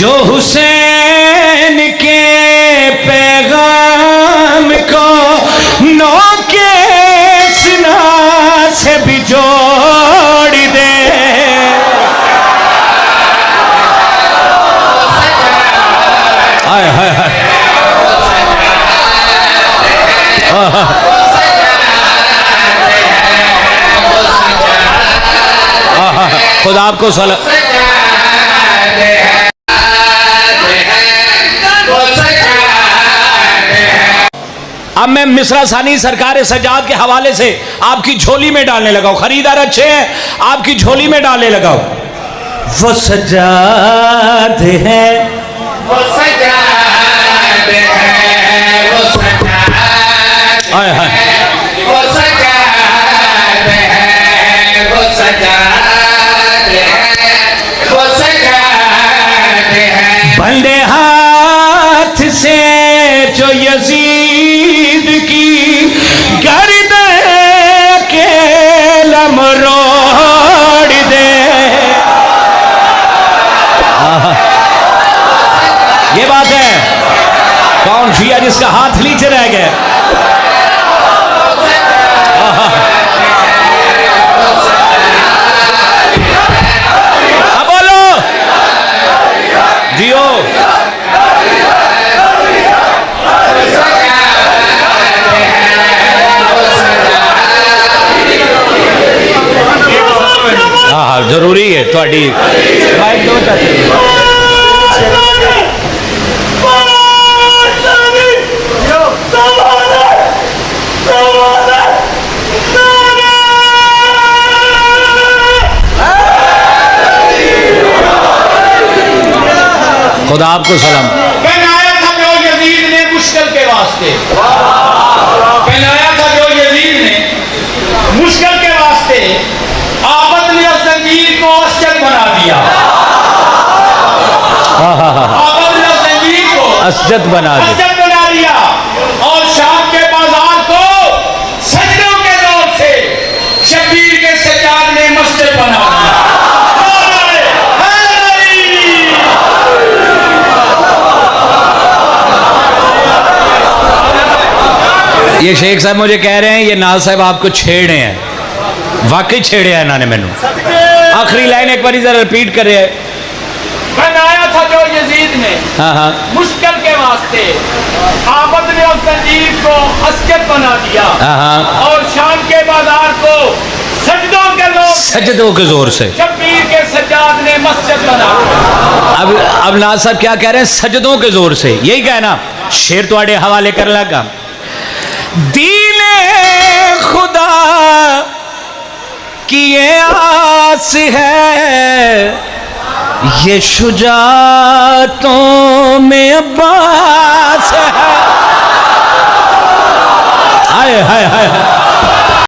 जो हुसैन के पैगाम को नौ के सीना से भी जोड़ दे। हाय हाय हाय, खुदा आपको सलाम। अब मैं मिसरा सानी सरकार सजाद के हवाले से आपकी झोली में डालने लगाओ। खरीदार अच्छे हैं, आपकी झोली में डालने लगाओ। वो सजाद है, वो सजाद है, वो सजाद है, वो सजाद है, वो सजाद है, वो सजाद है। बंदे हाथ से जो यजीद की गर्दन के लमरोड़ दे। ये बात है, कौन शिया जिसका हाथ नीचे रह गया? अब बोलो जियो। हाँ जरूरी है थोड़ी माइक दो खुदा आपको सलाम। बनाया था जो यजीद ने मुश्किल के वास्ते, बनाया था जो यजीद ने मुश्किल के वास्ते आबद ने जंजीर को अस्जद बना दिया। आबद ने जंजीर को अस्जद बना दिया और शाम के बाजार को सजदों के दौर से शबीर के सज्जाद ने मस्जिद बना दिया। ये शेख साहब मुझे कह रहे हैं ये नाज साहब आपको छेड़े हैं, वाकई छेड़े हैं इन्होंने मैनू। आखिरी लाइन एक बार जरा रिपीट कर रहे हैं। बनाया था जो यजीद ने मुश्किल के वास्ते आबद ने उस जंजीर को अस्जद बना दिया और शाम के बाजार को सजदों के जोर से शबीर के सज्जाद ने मस्जिद बना दिया। अब नाज साहब क्या कह रहे हैं? सजदों के जोर से। यही कहना शेर तुम्हारे हवाले कर लगा। दीने खुदा की ये आस है, ये शुजातों